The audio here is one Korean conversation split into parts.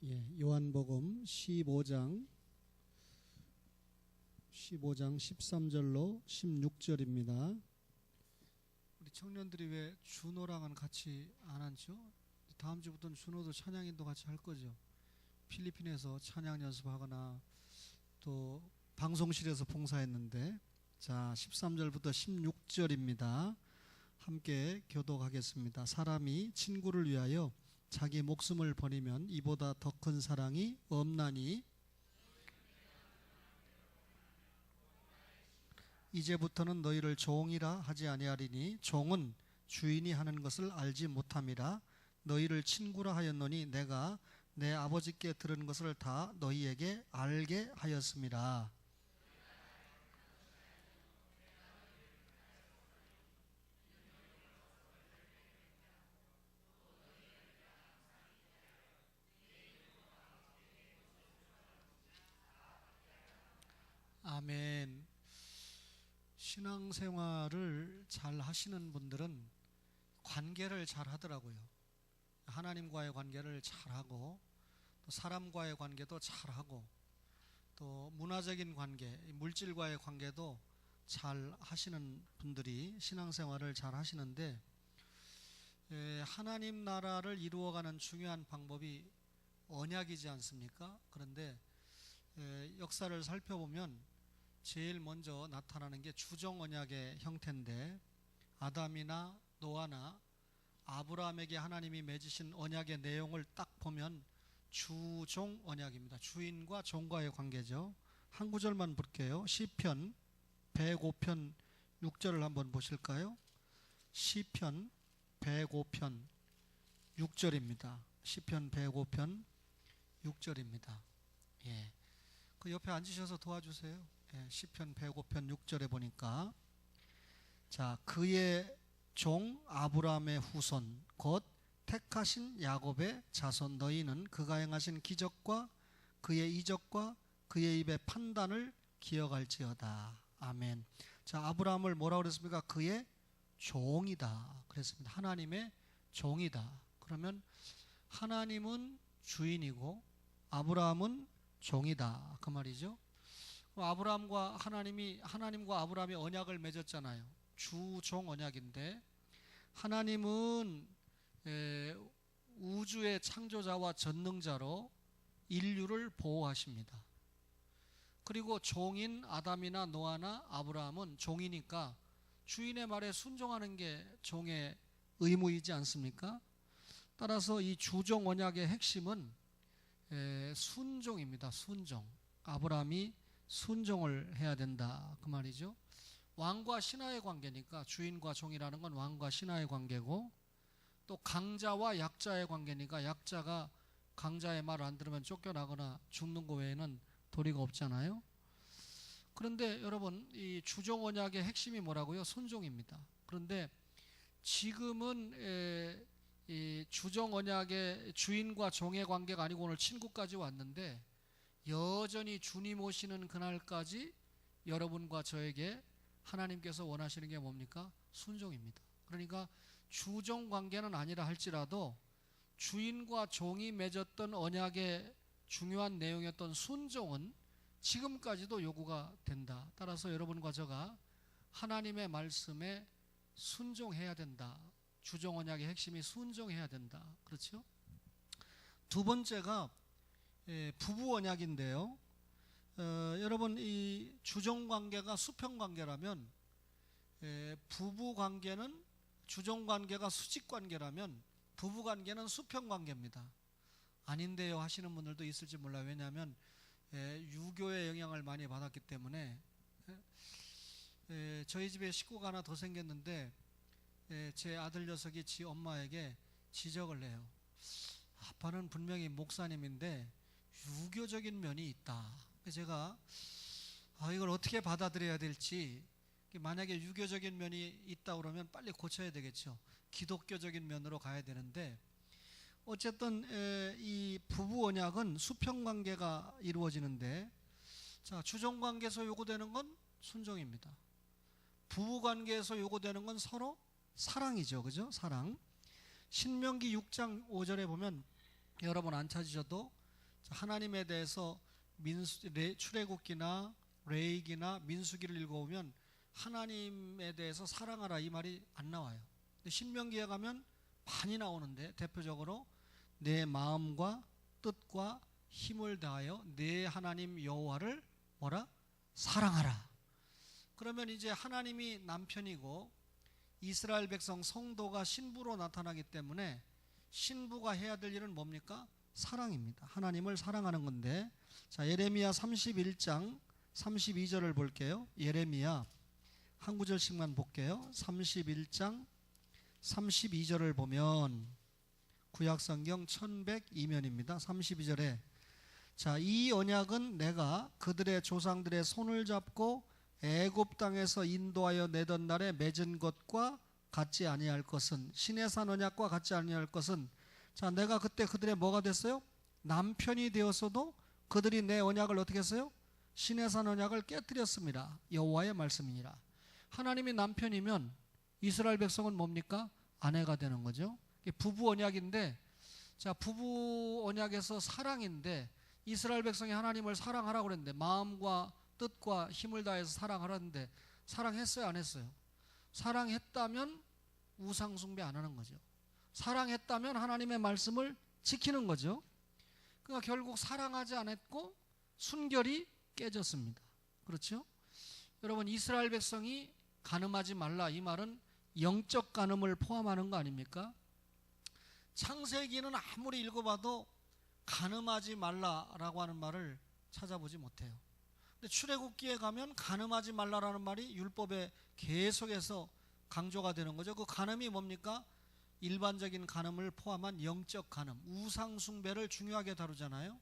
요한복음 15장 13절로 16절입니다. 우리 청년들이 왜 준호랑은 같이 안 하죠? 다음 주부터는 준호도 찬양인도 같이 할 거죠. 필리핀에서 찬양 연습하거나 또 방송실에서 봉사했는데, 자 13절부터 16절입니다. 함께 교독하겠습니다. 사람이 친구를 위하여 자기 목숨을 버리면 이보다 더 큰 사랑이 없나니 이제부터는 너희를 종이라 하지 아니하리니 종은 주인이 하는 것을 알지 못함이라. 너희를 친구라 하였노니 내가 내 아버지께 들은 것을 다 너희에게 알게 하였음이라. 아멘. 신앙생활을 잘 하시는 분들은 관계를 잘 하더라고요. 하나님과의 관계를 잘 하고, 또 사람과의 관계도 잘 하고, 또 문화적인 관계, 물질과의 관계도 잘 하시는 분들이 신앙생활을 잘 하시는데, 하나님 나라를 이루어가는 중요한 방법이 언약이지 않습니까? 그런데 역사를 살펴보면 제일 먼저 나타나는 게 주종 언약의 형태인데, 아담이나 노아나 아브라함에게 하나님이 맺으신 언약의 내용을 딱 보면 주종 언약입니다. 주인과 종과의 관계죠. 한 구절만 볼게요. 시편 105편 6절을 한번 보실까요? 시편 105편 6절입니다. 시편 105편 6절입니다. 그 옆에 앉으셔서 도와주세요. 시편 105편 6절에 보니까, 자 그의 종 아브라함의 후손 곧 택하신 야곱의 자손 너희는 그가 행하신 기적과 그의 이적과 그의 입의 판단을 기억할지어다. 아멘. 자 아브라함을 뭐라고 그랬습니까? 그의 종이다 그랬습니다. 하나님의 종이다. 그러면 하나님은 주인이고 아브라함은 종이다 그 말이죠. 하나님과 아브라함이 언약을 맺었잖아요. 주종 언약인데, 하나님은 우주의 창조자와 전능자로 인류를 보호하십니다. 그리고 종인 아담이나 노아나 아브라함은 종이니까 주인의 말에 순종하는 게 종의 의무이지 않습니까? 따라서 이 주종 언약의 핵심은 순종입니다. 순종. 아브라함이 순종을 해야 된다 그 말이죠. 왕과 신하의 관계니까 주인과 종이라는 건 왕과 신하의 관계고, 또 강자와 약자의 관계니까 약자가 강자의 말을 안 들으면 쫓겨나거나 죽는 거 외에는 도리가 없잖아요. 그런데 여러분, 이 주종 언약의 핵심이 뭐라고요? 순종입니다. 그런데 지금은 이 주종 언약의 주인과 종의 관계가 아니고 오늘 친구까지 왔는데, 여전히 주님 오시는 그날까지 여러분과 저에게 하나님께서 원하시는 게 뭡니까? 순종입니다. 그러니까 주종 관계는 아니라 할지라도 주인과 종이 맺었던 언약의 중요한 내용이었던 순종은 지금까지도 요구가 된다. 따라서 여러분과 저가 하나님의 말씀에 순종해야 된다. 주종 언약의 핵심이 순종해야 된다. 그렇죠? 두 번째가 부부 언약인데요. 여러분, 이 주종 관계가 수평 관계라면, 부부 관계는, 주종 관계가 수직 관계라면 부부 관계는 수평 관계입니다. 아닌데요 하시는 분들도 있을지 몰라요. 왜냐하면 유교의 영향을 많이 받았기 때문에. 저희 집에 식구가 하나 더 생겼는데, 제 아들 녀석이 지 엄마에게 지적을 해요. 아빠는 분명히 목사님인데 유교적인 면이 있다. 제가 이걸 어떻게 받아들여야 될지, 만약에 유교적인 면이 있다 그러면 빨리 고쳐야 되겠죠. 기독교적인 면으로 가야 되는데, 어쨌든 이 부부 언약은 수평 관계가 이루어지는데, 자 주종 관계에서 요구되는 건 순종입니다. 부부 관계에서 요구되는 건 서로 사랑이죠. 그죠? 사랑. 신명기 6장 5절에 보면, 여러분 안 찾으셔도 하나님에 대해서 출애굽기나 레위기나 민수기를 읽어보면 하나님에 대해서 사랑하라 이 말이 안 나와요. 근데 신명기에 가면 많이 나오는데 대표적으로 내 마음과 뜻과 힘을 다하여 내 하나님 여호와를 뭐라? 사랑하라. 그러면 이제 하나님이 남편이고 이스라엘 백성 성도가 신부로 나타나기 때문에 신부가 해야 될 일은 뭡니까? 사랑입니다. 하나님을 사랑하는 건데, 자, 예레미야 31장 32절을 볼게요. 예레미야 한 구절씩만 볼게요. 31장 32절을 보면 구약성경 1102면입니다. 32절에 자, 이 언약은 내가 그들의 조상들의 손을 잡고 애굽 땅에서 인도하여 내던 날에 맺은 것과 같지 아니할 것은, 시내산 언약과 같지 아니할 것은, 자, 내가 그때 그들의 뭐가 됐어요? 남편이 되었어도 그들이 내 언약을 어떻게 했어요? 시내산 언약을 깨뜨렸습니다. 여호와의 말씀이니라. 하나님이 남편이면 이스라엘 백성은 뭡니까? 아내가 되는 거죠. 부부 언약인데, 자, 부부 언약에서 사랑인데 이스라엘 백성이 하나님을 사랑하라고 그랬는데 마음과 뜻과 힘을 다해서 사랑하라는데 사랑했어요, 안 했어요? 사랑했다면 우상 숭배 안 하는 거죠. 사랑했다면 하나님의 말씀을 지키는 거죠. 그러니까 결국 사랑하지 않았고 순결이 깨졌습니다. 그렇죠? 여러분, 이스라엘 백성이 간음하지 말라, 이 말은 영적 간음을 포함하는 거 아닙니까? 창세기는 아무리 읽어봐도 간음하지 말라라고 하는 말을 찾아보지 못해요. 근데 출애굽기에 가면 간음하지 말라라는 말이 율법에 계속해서 강조가 되는 거죠. 그 간음이 뭡니까? 일반적인 간음을 포함한 영적 간음, 우상 숭배를 중요하게 다루잖아요.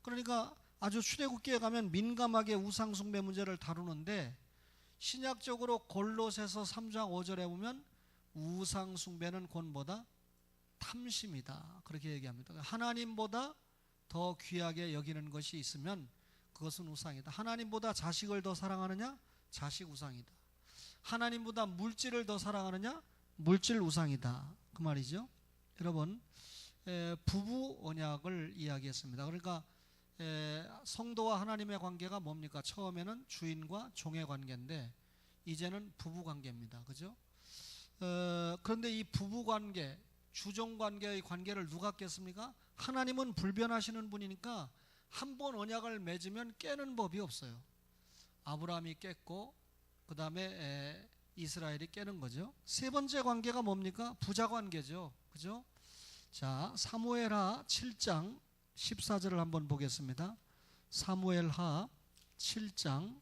그러니까 아주 출애굽기에 가면 민감하게 우상 숭배 문제를 다루는데, 신약적으로 골로새서 3장 5절에 보면 우상 숭배는 곧 뭐다? 탐심이다, 그렇게 얘기합니다. 하나님보다 더 귀하게 여기는 것이 있으면 그것은 우상이다. 하나님보다 자식을 더 사랑하느냐? 자식 우상이다. 하나님보다 물질을 더 사랑하느냐? 물질 우상이다, 그 말이죠. 여러분, 부부 언약을 이야기했습니다. 그러니까 성도와 하나님의 관계가 뭡니까? 처음에는 주인과 종의 관계인데 이제는 부부 관계입니다. 그죠? 그런데 이 부부 관계, 주종 관계의 관계를 누가 깼습니까? 하나님은 불변하시는 분이니까 한 번 언약을 맺으면 깨는 법이 없어요. 아브라함이 깼고 그 다음에 이스라엘이 깨는 거죠. 세 번째 관계가 뭡니까? 부자 관계죠. 그죠? 자, 사무엘하 7장 14절을 한번 보겠습니다. 사무엘하 7장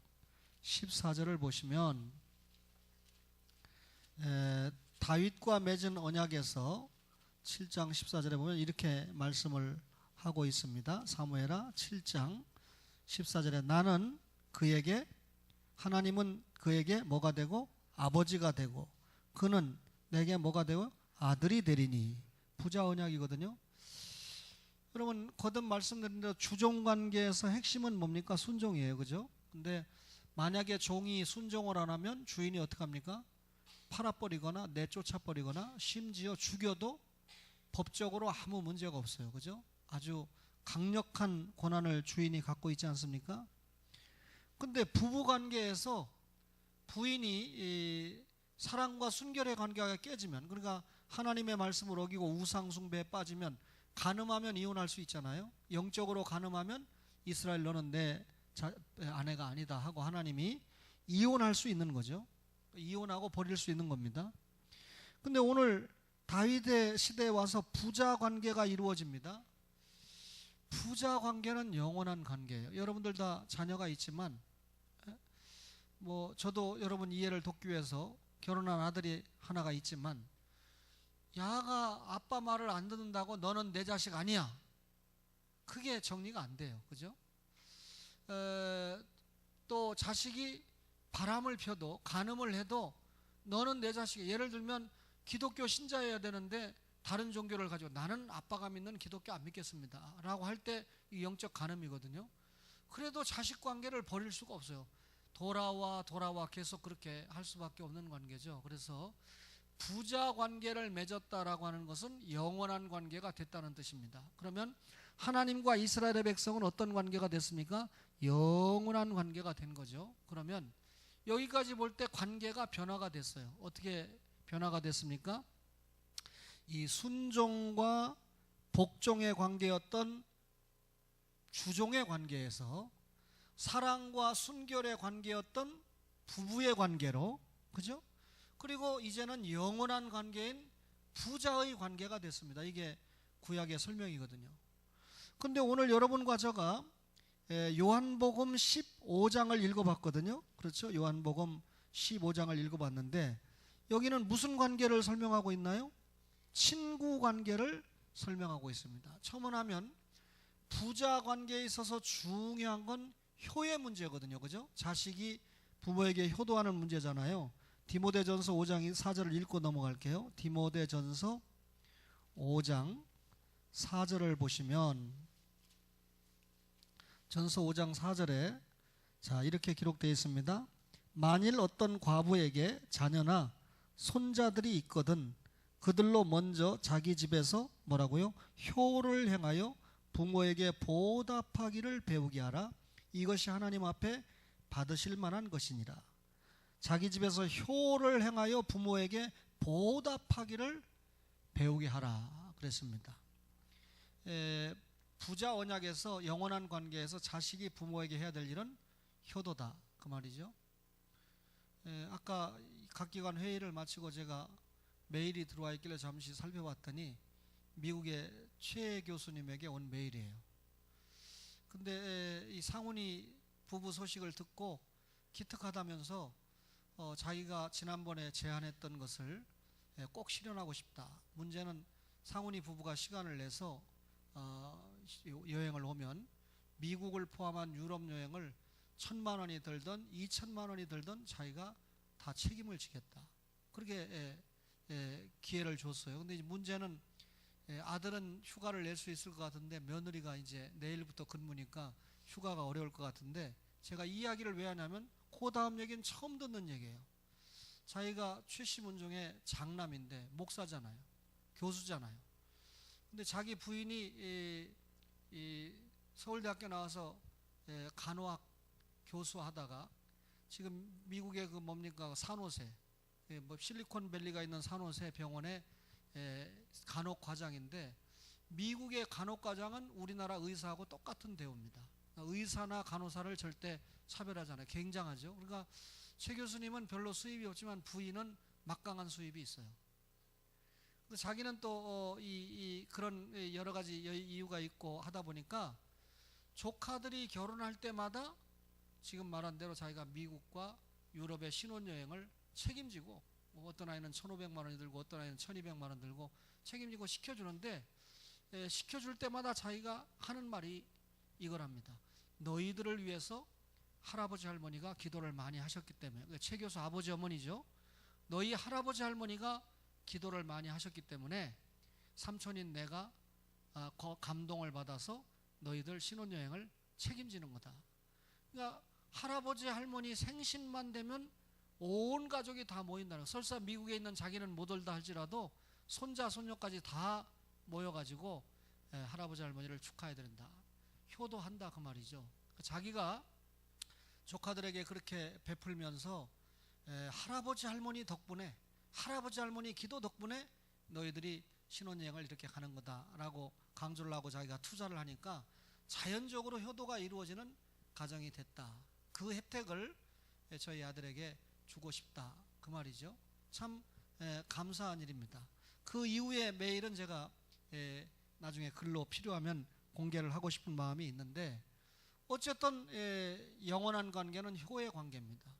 14절을 보시면 다윗과 맺은 언약에서 7장 14절에 보면 이렇게 말씀을 하고 있습니다. 사무엘하 7장 14절에 나는 그에게, 하나님은 그에게 뭐가 되고? 아버지가 되고 그는 내게 뭐가 되고? 아들이 되리니. 부자 언약이거든요. 여러분, 거듭 말씀드린 대로 주종관계에서 핵심은 뭡니까? 순종이에요. 그죠? 근데 만약에 종이 순종을 안 하면 주인이 어떻게 합니까? 팔아버리거나 내쫓아버리거나 심지어 죽여도 법적으로 아무 문제가 없어요. 그죠? 아주 강력한 권한을 주인이 갖고 있지 않습니까? 근데 부부관계에서 부인이 사랑과 순결의 관계가 깨지면, 그러니까 하나님의 말씀을 어기고 우상숭배에 빠지면, 간음하면 이혼할 수 있잖아요. 영적으로 간음하면 이스라엘 너는 내 아내가 아니다 하고 하나님이 이혼할 수 있는 거죠. 이혼하고 버릴 수 있는 겁니다. 근데 오늘 다윗의 시대에 와서 부자 관계가 이루어집니다. 부자 관계는 영원한 관계예요. 여러분들 다 자녀가 있지만 저도 여러분 이해를 돕기 위해서 결혼한 아들이 하나가 있지만, 야가 아빠 말을 안 듣는다고 너는 내 자식 아니야, 그게 정리가 안 돼요. 그죠? 또 자식이 바람을 펴도 간음을 해도 너는 내 자식이야. 예를 들면 기독교 신자여야 되는데 다른 종교를 가지고 나는 아빠가 믿는 기독교 안 믿겠습니다 라고 할 때 이 영적 간음이거든요. 그래도 자식 관계를 버릴 수가 없어요. 돌아와 계속 그렇게 할 수밖에 없는 관계죠. 그래서 부자 관계를 맺었다라고 하는 것은 영원한 관계가 됐다는 뜻입니다. 그러면 하나님과 이스라엘의 백성은 어떤 관계가 됐습니까? 영원한 관계가 된 거죠. 그러면 여기까지 볼 때 관계가 변화가 됐어요. 어떻게 변화가 됐습니까? 이 순종과 복종의 관계였던 주종의 관계에서 사랑과 순결의 관계였던 부부의 관계로, 그죠? 그리고 이제는 영원한 관계인 부자의 관계가 됐습니다. 이게 구약의 설명이거든요. 근데 오늘 여러분과 제가 요한복음 15장을 읽어봤거든요. 그렇죠? 요한복음 15장을 읽어봤는데 여기는 무슨 관계를 설명하고 있나요? 친구 관계를 설명하고 있습니다. 첨언하면 부자 관계에 있어서 중요한 건 효의 문제거든요. 그죠? 자식이 부모에게 효도하는 문제잖아요. 디모데전서 5장 4절을 읽고 넘어갈게요. 디모데전서 5장 4절을 보시면 전서 5장 4절에 자 이렇게 기록되어 있습니다. 만일 어떤 과부에게 자녀나 손자들이 있거든 그들로 먼저 자기 집에서 뭐라고요? 효를 행하여 부모에게 보답하기를 배우게 하라. 이것이 하나님 앞에 받으실 만한 것이니라. 자기 집에서 효를 행하여 부모에게 보답하기를 배우게 하라 그랬습니다. 부자 언약에서 영원한 관계에서 자식이 부모에게 해야 될 일은 효도다 그 말이죠. 아까 각 기관 회의를 마치고 제가 메일이 들어와 있길래 잠시 살펴봤더니 미국의 최 교수님에게 온 메일이에요. 근데 이 상훈이 부부 소식을 듣고 기특하다면서 자기가 지난번에 제안했던 것을 꼭 실현하고 싶다. 문제는 상훈이 부부가 시간을 내서 여행을 오면 미국을 포함한 유럽 여행을 1,000만 원이 들든 2,000만 원이 들든 자기가 다 책임을 지겠다. 그렇게 기회를 줬어요. 근데 문제는 아들은 휴가를 낼 수 있을 것 같은데 며느리가 이제 내일부터 근무니까 휴가가 어려울 것 같은데 제가 이 이야기를 왜 하냐면 그 다음 얘기는 처음 듣는 얘기예요. 자기가 최씨문종의 장남인데 목사잖아요. 교수잖아요. 근데 자기 부인이 이 서울대학교 나와서 간호학 교수하다가 지금 미국의 그 뭡니까 산호세 뭐 실리콘밸리가 있는 산호세 병원의 간호과장인데 미국의 간호과장은 우리나라 의사하고 똑같은 대우입니다. 의사나 간호사를 절대 차별하지 않아요. 굉장하죠. 그러니까 최 교수님은 별로 수입이 없지만 부인은 막강한 수입이 있어요. 자기는 또 그런 여러 가지 이유가 있고 하다 보니까 조카들이 결혼할 때마다 지금 말한 대로 자기가 미국과 유럽의 신혼여행을 책임지고 어떤 아이는 1,500만 원이 들고 어떤 아이는 1,200만 원 들고 책임지고 시켜주는데 시켜줄 때마다 자기가 하는 말이 이거랍니다. 너희들을 위해서 할아버지 할머니가 기도를 많이 하셨기 때문에 최 교수 아버지 어머니죠. 너희 할아버지 할머니가 기도를 많이 하셨기 때문에 삼촌인 내가 감동을 받아서 너희들 신혼여행을 책임지는 거다. 그러니까 할아버지 할머니 생신만 되면 온 가족이 다 모인다는 거예요. 설사 미국에 있는 자기는 못 올다 할지라도 손자 손녀까지 다 모여가지고 할아버지 할머니를 축하해야 된다. 효도한다 그 말이죠. 자기가 조카들에게 그렇게 베풀면서 할아버지 할머니 덕분에 할아버지 할머니 기도 덕분에 너희들이 신혼여행을 이렇게 가는 거다라고 강조를 하고 자기가 투자를 하니까 자연적으로 효도가 이루어지는 가정이 됐다. 그 혜택을 저희 아들에게 주고 싶다 그 말이죠. 참 감사한 일입니다. 그 이후에 메일은 제가 나중에 글로 필요하면 공개를 하고 싶은 마음이 있는데 어쨌든 영원한 관계는 효의 관계입니다.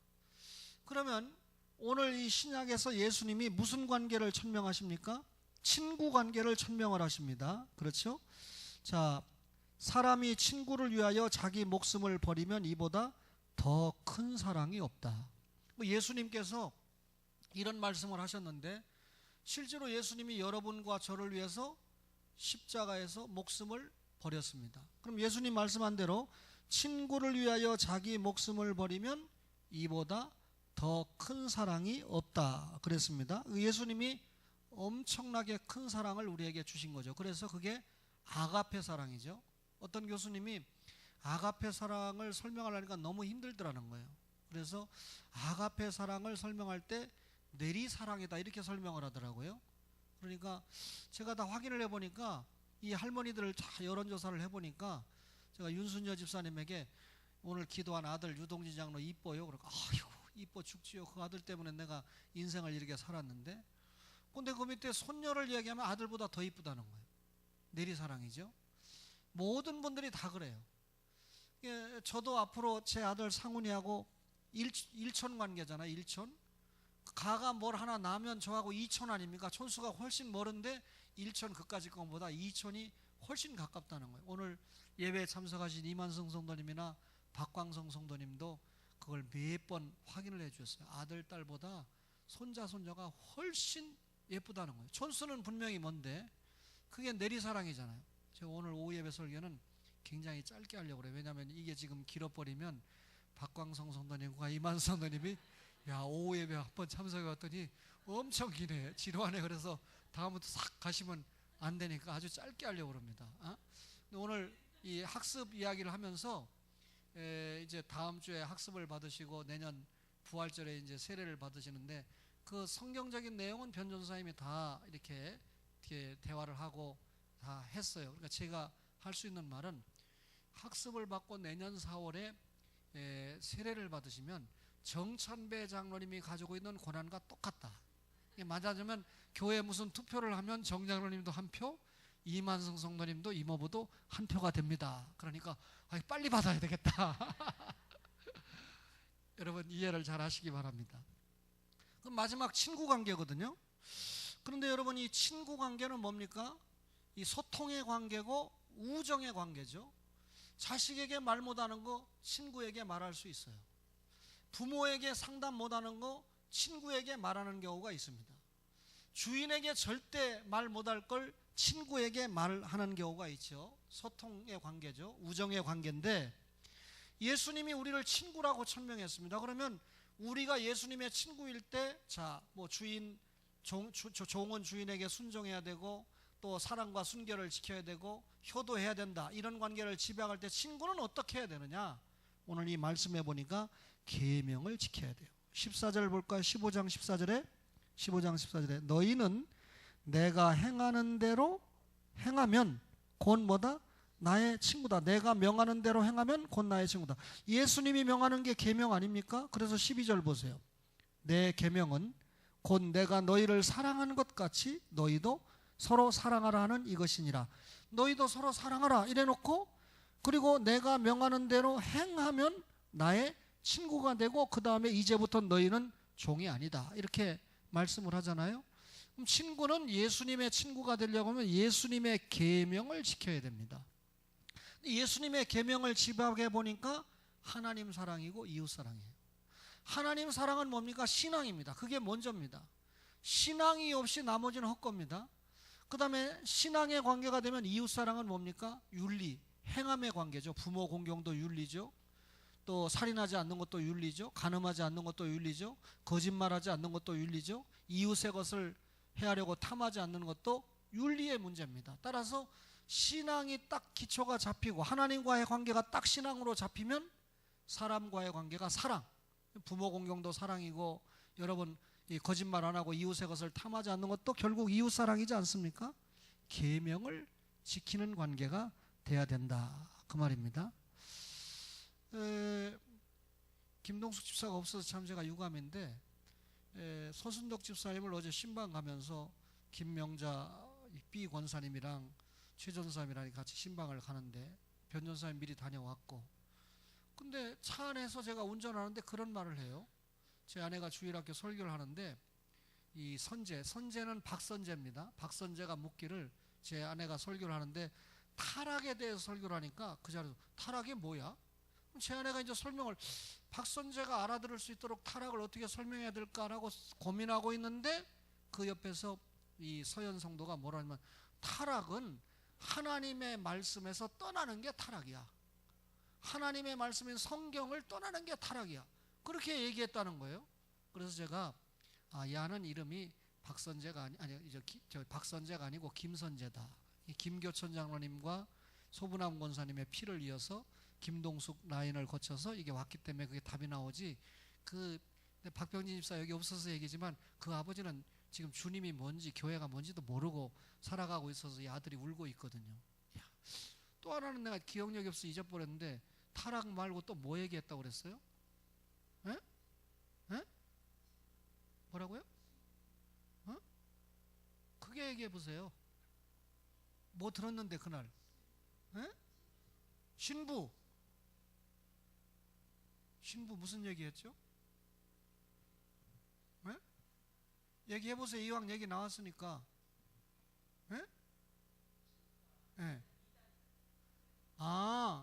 그러면 오늘 이 신약에서 예수님이 무슨 관계를 천명하십니까? 친구 관계를 천명을 하십니다. 그렇죠? 자, 사람이 친구를 위하여 자기 목숨을 버리면 이보다 더 큰 사랑이 없다. 예수님께서 이런 말씀을 하셨는데 실제로 예수님이 여러분과 저를 위해서 십자가에서 목숨을 버렸습니다. 그럼 예수님 말씀한 대로 친구를 위하여 자기 목숨을 버리면 이보다 더 큰 사랑이 없다 그랬습니다. 예수님이 엄청나게 큰 사랑을 우리에게 주신 거죠. 그래서 그게 아가페 사랑이죠. 어떤 교수님이 아가페 사랑을 설명하려니까 너무 힘들더라는 거예요. 그래서 아가페 사랑을 설명할 때 내리사랑이다 이렇게 설명을 하더라고요. 그러니까 제가 다 확인을 해보니까 이 할머니들을 다 여론조사를 해보니까 제가 윤순여 집사님에게 오늘 기도한 아들 유동진 장로 이뻐요? 그러니까 아유 이뻐 죽지요. 그 아들 때문에 내가 인생을 이렇게 살았는데, 근데 그 밑에 손녀를 이야기하면 아들보다 더 이쁘다는 거예요. 내리사랑이죠. 모든 분들이 다 그래요. 저도 앞으로 제 아들 상훈이하고 일촌 관계잖아요. 일촌. 가가 뭘 하나 나면 저하고 이촌 아닙니까? 촌수가 훨씬 멀은데 일촌 그까짓 것보다 이촌이 훨씬 가깝다는 거예요. 오늘 예배에 참석하신 이만성 성도님이나 박광성 성도님도 그걸 몇 번 확인을 해 주셨어요. 아들, 딸보다 손자, 손녀가 훨씬 예쁘다는 거예요. 촌수는 분명히 먼데 그게 내리사랑이잖아요. 제가 오늘 오후 예배 설교는 굉장히 짧게 하려고 그래요. 왜냐하면 이게 지금 길어버리면 박광성 성도님과 이만성 성도님이 야 오후 예배 한번 참석해 왔더니 엄청 기네, 지루하네. 그래서 다음부터 싹 가시면 안 되니까 아주 짧게 하려고 합니다. 오늘 이 학습 이야기를 하면서 이제 다음 주에 학습을 받으시고 내년 부활절에 이제 세례를 받으시는데, 그 성경적인 내용은 변전사님이 다 이렇게 대화를 하고 다 했어요. 그러니까 제가 할 수 있는 말은 학습을 받고 내년 4월에 세례를 받으시면 정찬배 장로님이 가지고 있는 권한과 똑같다. 맞아주면 교회 무슨 투표를 하면 정 장로님도 한 표, 이만성 성도님도 이모부도 한 표가 됩니다. 그러니까 빨리 받아야 되겠다. 여러분 이해를 잘 하시기 바랍니다. 그럼 마지막 친구 관계거든요. 그런데 여러분 이 친구 관계는 뭡니까? 이 소통의 관계고 우정의 관계죠. 자식에게 말 못하는 거 친구에게 말할 수 있어요. 부모에게 상담 못하는 거 친구에게 말하는 경우가 있습니다. 주인에게 절대 말 못할 걸 친구에게 말하는 경우가 있죠. 소통의 관계죠. 우정의 관계인데 예수님이 우리를 친구라고 천명했습니다. 그러면 우리가 예수님의 친구일 때 주인, 종은 주인에게 순종해야 되고 또 사랑과 순결을 지켜야 되고 효도해야 된다. 이런 관계를 지배할 때 친구는 어떻게 해야 되느냐? 오늘 이 말씀해 보니까 계명을 지켜야 돼요. 14절 볼까요? 15장 14절에 너희는 내가 행하는 대로 행하면 곧 뭐다? 나의 친구다. 내가 명하는 대로 행하면 곧 나의 친구다. 예수님이 명하는 게 계명 아닙니까? 그래서 12절 보세요. 내 계명은 곧 내가 너희를 사랑하는 것 같이 너희도 서로 사랑하라 하는 이것이니라. 너희도 서로 사랑하라 이래놓고, 그리고 내가 명하는 대로 행하면 나의 친구가 되고 그 다음에 이제부터 너희는 종이 아니다 이렇게 말씀을 하잖아요. 그럼 친구는 예수님의 친구가 되려고 하면 예수님의 계명을 지켜야 됩니다. 예수님의 계명을 지배해 보니까 하나님 사랑이고 이웃 사랑이에요. 하나님 사랑은 뭡니까? 신앙입니다. 그게 먼저입니다. 신앙이 없이 나머지는 헛겁니다. 그 다음에 신앙의 관계가 되면 이웃 사랑은 뭡니까? 윤리, 행함의 관계죠. 부모 공경도 윤리죠. 또 살인하지 않는 것도 윤리죠. 간음하지 않는 것도 윤리죠. 거짓말하지 않는 것도 윤리죠. 이웃의 것을 헤아려고 탐하지 않는 것도 윤리의 문제입니다. 따라서 신앙이 딱 기초가 잡히고 하나님과의 관계가 딱 신앙으로 잡히면 사람과의 관계가 사랑, 부모 공경도 사랑이고, 여러분 이 거짓말 안 하고 이웃의 것을 탐하지 않는 것도 결국 이웃 사랑이지 않습니까? 계명을 지키는 관계가 돼야 된다 그 말입니다. 김동숙 집사가 없어서 참 제가 유감인데 서순덕 집사님을 어제 신방 가면서 김명자 B 권사님이랑 최 전사님이랑 같이 신방을 가는데 변 전사님 미리 다녀왔고, 근데 차 안에서 제가 운전하는데 그런 말을 해요. 제 아내가 주일학교 설교를 하는데 이 선제는 박선제입니다. 박선제가 묻기를, 제 아내가 설교를 하는데 타락에 대해서 설교를 하니까 그 자리에서 타락이 뭐야? 제 아내가 이제 설명을, 박선제가 알아들을 수 있도록 타락을 어떻게 설명해야 될까라고 고민하고 있는데 그 옆에서 이 서현 성도가 뭐라 하냐면 타락은 하나님의 말씀에서 떠나는 게 타락이야. 하나님의 말씀인 성경을 떠나는 게 타락이야. 그렇게 얘기했다는 거예요. 그래서 제가 야는 이름이 박선제가 박선제가 아니고 김선제다 이 김교천 장로님과 소분암 권사님의 피를 이어서 김동숙 라인을 거쳐서 이게 왔기 때문에 그게 답이 나오지. 박병진 집사 여기 없어서 얘기지만 그 아버지는 지금 주님이 뭔지 교회가 뭔지도 모르고 살아가고 있어서 이 아들이 울고 있거든요. 또 하나는 내가 기억력이 없어 잊어버렸는데 타락 말고 또 뭐 얘기했다고 그랬어요? 에? 에? 뭐라고요? 크게 얘기해 보세요. 뭐 들었는데 그날? 에? 신부 무슨 얘기했죠? 에? 얘기해 보세요. 이왕 얘기 나왔으니까. 에? 에.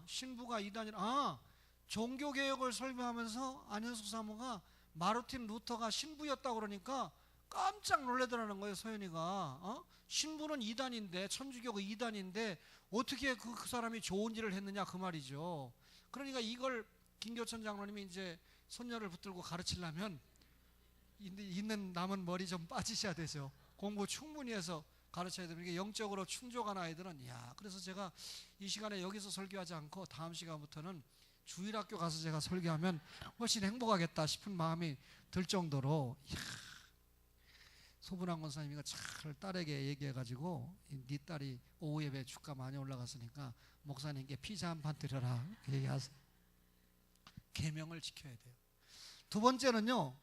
신부가 이단이라. 종교개혁을 설명하면서 안현숙 사모가 마르틴 루터가 신부였다고 그러니까 깜짝 놀라더라는 거예요. 서연이가. 신부는 이단인데, 천주교가 이단인데 어떻게 그 사람이 좋은 일을 했느냐 그 말이죠. 그러니까 이걸 김교천 장로님이 이제 손녀를 붙들고 가르치려면 있는 남은 머리 좀 빠지셔야 되죠. 공부 충분히 해서 가르쳐야 됩니다. 영적으로 충족한 아이들은 그래서 제가 이 시간에 여기서 설교하지 않고 다음 시간부터는 주일학교 가서 제가 설교하면 훨씬 행복하겠다 싶은 마음이 들 정도로 소분한 권사님이가 잘 딸에게 얘기해가지고 네 딸이 오후 예배 주가 많이 올라갔으니까 목사님께 피자 한 판 드려라 얘기하세요. 계명을 지켜야 돼요. 두 번째는요,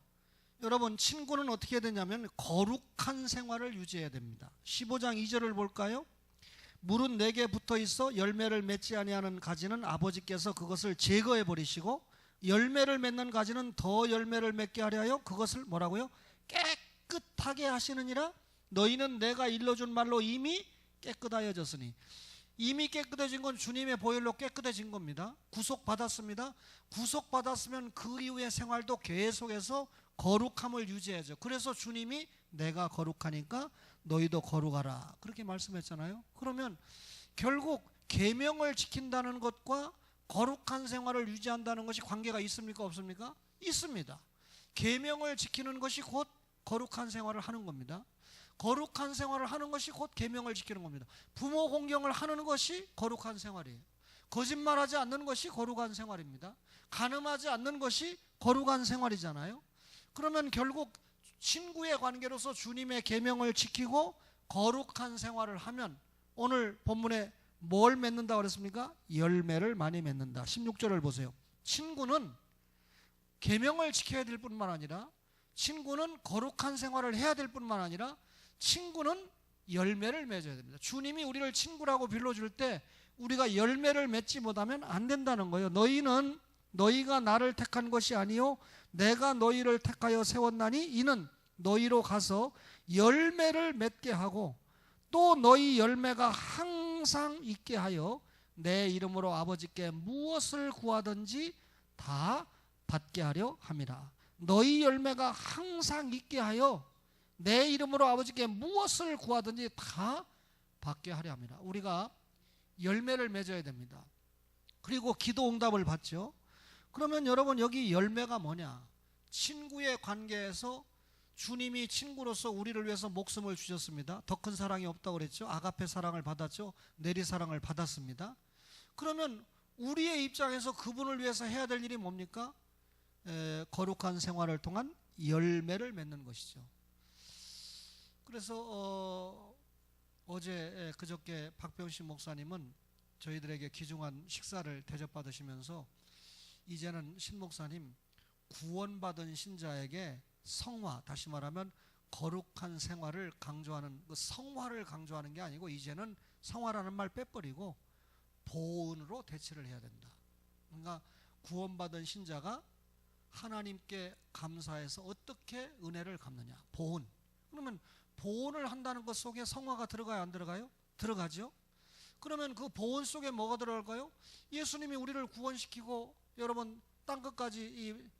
여러분 친구는 어떻게 해야 되냐면 거룩한 생활을 유지해야 됩니다. 15장 2절을 볼까요? 물은 내게 붙어 있어 열매를 맺지 아니하는 가지는 아버지께서 그것을 제거해 버리시고 열매를 맺는 가지는 더 열매를 맺게 하려 하여 그것을 뭐라고요? 깨끗하게 하시느니라. 너희는 내가 일러준 말로 이미 깨끗하여졌으니. 이미 깨끗해진 건 주님의 보혈로 깨끗해진 겁니다. 구속받았습니다. 구속받았으면 그 이후의 생활도 계속해서 거룩함을 유지해야죠. 그래서 주님이 내가 거룩하니까 너희도 거룩하라 그렇게 말씀했잖아요. 그러면 결국 계명을 지킨다는 것과 거룩한 생활을 유지한다는 것이 관계가 있습니까? 없습니까? 있습니다. 계명을 지키는 것이 곧 거룩한 생활을 하는 겁니다. 거룩한 생활을 하는 것이 곧 계명을 지키는 겁니다. 부모 공경을 하는 것이 거룩한 생활이에요. 거짓말하지 않는 것이 거룩한 생활입니다. 간음하지 않는 것이 거룩한 생활이잖아요. 그러면 결국 친구의 관계로서 주님의 계명을 지키고 거룩한 생활을 하면 오늘 본문에 뭘 맺는다고 그랬습니까? 열매를 많이 맺는다. 16절을 보세요. 친구는 계명을 지켜야 될 뿐만 아니라, 친구는 거룩한 생활을 해야 될 뿐만 아니라 친구는 열매를 맺어야 됩니다. 주님이 우리를 친구라고 불러줄 때 우리가 열매를 맺지 못하면 안 된다는 거예요. 너희가 나를 택한 것이 아니요 내가 너희를 택하여 세웠나니 이는 너희로 가서 열매를 맺게 하고 또 너희 열매가 항상 있게 하여 내 이름으로 아버지께 무엇을 구하든지 다 받게 하려 함이라. 너희 열매가 항상 있게 하여 내 이름으로 아버지께 무엇을 구하든지 다 받게 하려 합니다. 우리가 열매를 맺어야 됩니다. 그리고 기도 응답을 받죠. 그러면 여러분 여기 열매가 뭐냐? 친구의 관계에서 주님이 친구로서 우리를 위해서 목숨을 주셨습니다. 더 큰 사랑이 없다고 그랬죠. 아가페 사랑을 받았죠. 내리 사랑을 받았습니다. 그러면 우리의 입장에서 그분을 위해서 해야 될 일이 뭡니까? 거룩한 생활을 통한 열매를 맺는 것이죠. 그래서 어제 그저께 박병신 목사님은 저희들에게 귀중한 식사를 대접받으시면서 이제는 신 목사님 구원받은 신자에게 성화, 다시 말하면 거룩한 생활을 강조하는, 그 성화를 강조하는 게 아니고 이제는 성화라는 말 빼버리고 보은으로 대체를 해야 된다. 그러니까 구원받은 신자가 하나님께 감사해서 어떻게 은혜를 갚느냐, 보은. 그러면 보은을 한다는 것 속에 성화가 들어가요, 안 들어가요? 들어가죠. 그러면 그 보은 속에 뭐가 들어갈까요? 예수님이 우리를 구원시키고 여러분 땅끝까지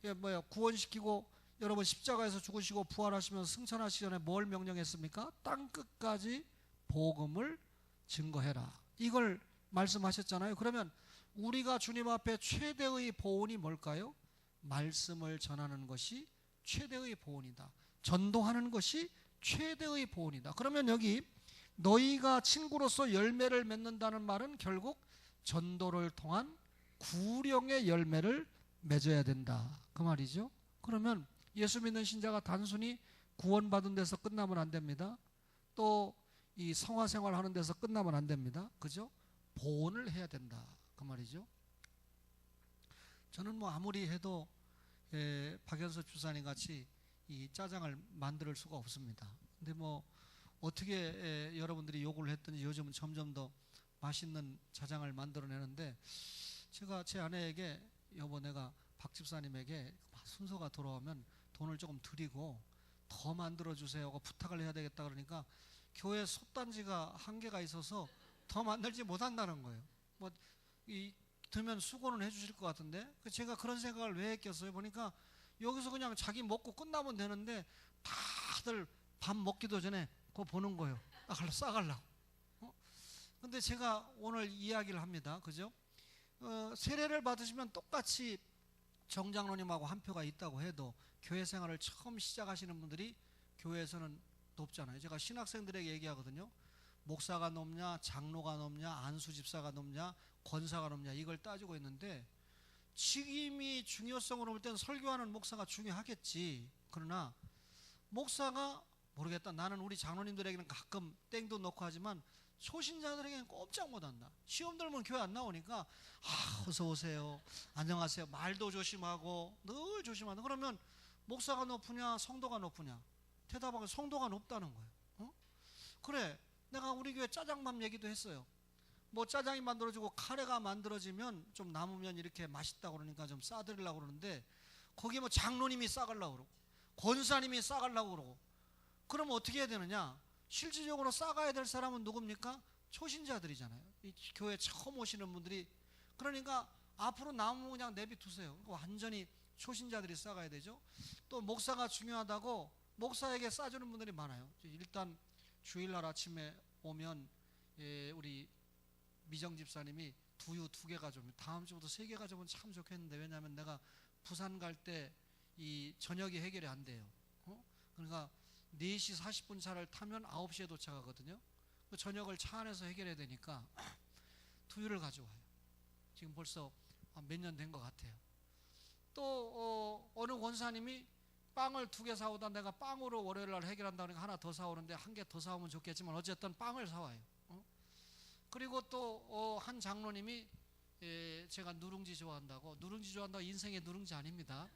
구원시키고 여러분 십자가에서 죽으시고 부활하시면서 승천하시기 전에 뭘 명령했습니까? 땅끝까지 복음을 증거해라. 이걸 말씀하셨잖아요. 그러면 우리가 주님 앞에 최대의 보은이 뭘까요? 말씀을 전하는 것이 최대의 보은이다. 전도하는 것이 최대의 보은이다. 그러면 여기 너희가 친구로서 열매를 맺는다는 말은 결국 전도를 통한 구령의 열매를 맺어야 된다, 그 말이죠. 그러면 예수 믿는 신자가 단순히 구원받은 데서 끝나면 안 됩니다. 또 이 성화생활 하는 데서 끝나면 안 됩니다. 그죠? 보온을 해야 된다, 그 말이죠. 저는 뭐 아무리 해도 박연서 주사님 같이 이 짜장을 만들 수가 없습니다. 근데 뭐 어떻게 여러분들이 요구를 했더니 요즘은 점점 더 맛있는 짜장을 만들어내는데, 제가 제 아내에게 여보 내가 박 집사님에게 순서가 돌아오면 돈을 조금 드리고 더 만들어주세요 하고 부탁을 해야 되겠다 그러니까 교회 솥단지가 한계가 있어서 더 만들지 못한다는 거예요. 뭐 들면 수고는 해주실 것 같은데, 제가 그런 생각을 왜 했겠어요? 보니까 여기서 그냥 자기 먹고 끝나면 되는데 다들 밥 먹기도 전에 그거 보는 거예요. 싸가려고. 근데 제가 오늘 이야기를 합니다. 그죠? 세례를 받으시면 똑같이 정장로님하고 한 표가 있다고 해도 교회 생활을 처음 시작하시는 분들이 교회에서는 높잖아요. 제가 신학생들에게 얘기하거든요. 목사가 높냐, 장로가 높냐, 안수 집사가 높냐, 권사가 높냐, 이걸 따지고 있는데, 직임이 중요성으로 볼 때는 설교하는 목사가 중요하겠지. 그러나 목사가 모르겠다. 나는 우리 장로님들에게는 가끔 땡도 넣고 하지만 초신자들에게는 꼼짝 못한다. 시험 들면 교회 안 나오니까 어서 오세요, 안녕하세요, 말도 조심하고 늘 조심한다. 그러면 목사가 높으냐 성도가 높으냐? 대답하고 성도가 높다는 거예요. 그래, 내가 우리 교회 짜장밥 얘기도 했어요. 뭐 짜장이 만들어지고 카레가 만들어지면 좀 남으면 이렇게 맛있다고 그러니까 좀 싸드리려고 그러는데, 거기 뭐 장로님이 싸가려고 그러고 권사님이 싸가려고 그러고, 그럼 어떻게 해야 되느냐? 실질적으로 싸가야 될 사람은 누굽니까? 초신자들이잖아요. 이 교회 처음 오시는 분들이. 그러니까 앞으로 남으면 그냥 내비두세요. 완전히 초신자들이 싸가야 되죠. 또 목사가 중요하다고 목사에게 싸주는 분들이 많아요. 일단 주일날 아침에 오면 우리 미정 집사님이 두유 2개 가져오면 다음 주부터 3개 가져오면 참 좋겠는데, 왜냐하면 내가 부산 갈 때 이 저녁이 해결이 안 돼요. 그러니까 4시 40분 차를 타면 9시에 도착하거든요. 그 저녁을 차 안에서 해결해야 되니까 두유를 가져와요. 지금 벌써 몇 년 된 것 같아요. 또 어느 권사님이 빵을 2개 사오다 내가 빵으로 월요일날 해결한다 그러니까 하나 더 사오는데 1개 더 사오면 좋겠지만 어쨌든 빵을 사와요. 그리고 또 한 장로님이 제가 누룽지 좋아한다고 인생의 누룽지 아닙니다.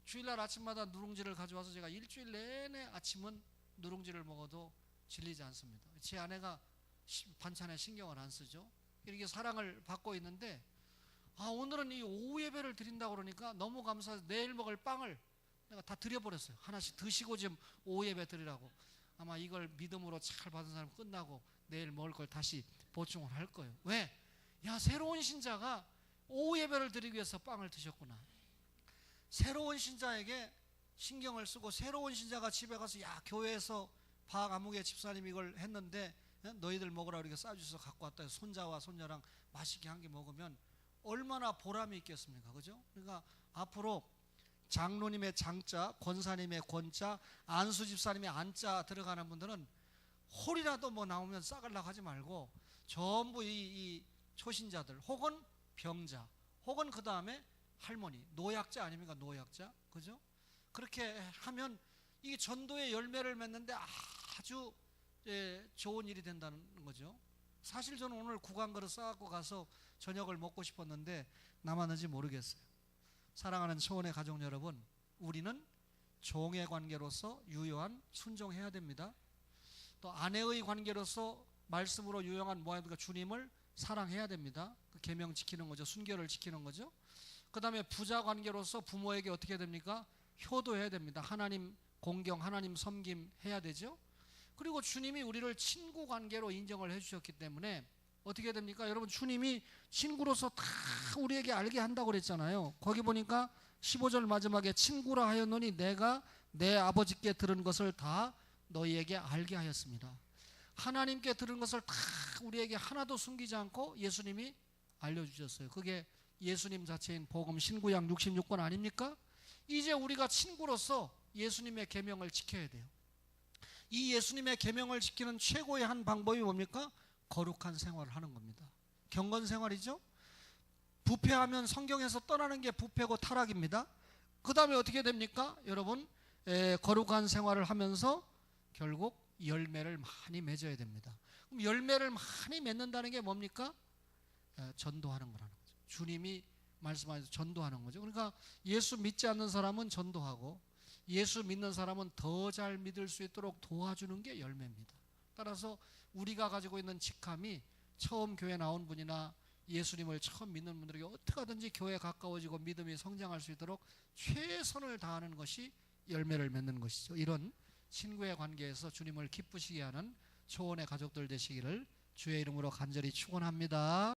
주일날 아침마다 누룽지를 가져와서 제가 일주일 내내 아침은 누룽지를 먹어도 질리지 않습니다. 제 아내가 반찬에 신경을 안 쓰죠. 이렇게 사랑을 받고 있는데, 오늘은 이 오후 예배를 드린다고 그러니까 너무 감사해서 내일 먹을 빵을 내가 다 드려버렸어요. 하나씩 드시고 지금 오후 예배 드리라고. 아마 이걸 믿음으로 잘 받은 사람 끝나고 내일 먹을 걸 다시 보충을 할 거예요. 왜? 새로운 신자가 오후 예배를 드리기 위해서 빵을 드셨구나. 새로운 신자에게 신경을 쓰고, 새로운 신자가 집에 가서 교회에서 박아무개 집사님 이걸 했는데 너희들 먹으라 이렇게 싸주셔서 갖고 왔다 해서 손자와 손녀랑 맛있게 한 개 먹으면 얼마나 보람이 있겠습니까? 그죠? 그러니까 앞으로 장로님의 장자, 권사님의 권자, 안수 집사님의 안자 들어가는 분들은 홀이라도 뭐 나오면 싸가려고 하지 말고 전부 이 초신자들 혹은 병자 혹은 그 다음에 할머니, 노약자 아닙니까? 노약자, 그죠? 그렇게 하면 이게 전도의 열매를 맺는데 아주 좋은 일이 된다는 거죠. 사실 저는 오늘 구간 그릇 싸갖고 가서 저녁을 먹고 싶었는데 남았는지 모르겠어요. 사랑하는 초원의 가족 여러분, 우리는 종의 관계로서 유효한 순종해야 됩니다. 또 아내의 관계로서 말씀으로 유용한 뭐합니까? 주님을 사랑해야 됩니다. 그 계명 지키는 거죠. 순결을 지키는 거죠. 그 다음에 부자 관계로서 부모에게 어떻게 됩니까? 효도해야 됩니다. 하나님 공경, 하나님 섬김 해야 되죠. 그리고 주님이 우리를 친구 관계로 인정을 해주셨기 때문에 어떻게 됩니까? 여러분, 주님이 친구로서 다 우리에게 알게 한다고 그랬잖아요. 거기 보니까 15절 마지막에 친구라 하였노니 내가 내 아버지께 들은 것을 다 너희에게 알게 하였습니다. 하나님께 들은 것을 다 우리에게 하나도 숨기지 않고 예수님이 알려주셨어요. 그게 예수님 자체인 복음 신구약 66권 아닙니까? 이제 우리가 친구로서 예수님의 계명을 지켜야 돼요. 이 예수님의 계명을 지키는 최고의 한 방법이 뭡니까? 거룩한 생활을 하는 겁니다. 경건 생활이죠. 부패하면 성경에서 떠나는 게 부패고 타락입니다. 그 다음에 어떻게 됩니까? 여러분, 거룩한 생활을 하면서 결국 열매를 많이 맺어야 됩니다. 그럼 열매를 많이 맺는다는 게 뭡니까? 전도하는 거라는 거죠. 주님이 말씀하셔서 전도하는 거죠. 그러니까 예수 믿지 않는 사람은 전도하고 예수 믿는 사람은 더 잘 믿을 수 있도록 도와주는 게 열매입니다. 따라서 우리가 가지고 있는 직함이 처음 교회 나온 분이나 예수님을 처음 믿는 분들에게 어떻게 하든지 교회에 가까워지고 믿음이 성장할 수 있도록 최선을 다하는 것이 열매를 맺는 것이죠. 이런 친구의 관계에서 주님을 기쁘시게 하는 초원의 가족들 되시기를 주의 이름으로 간절히 축원합니다.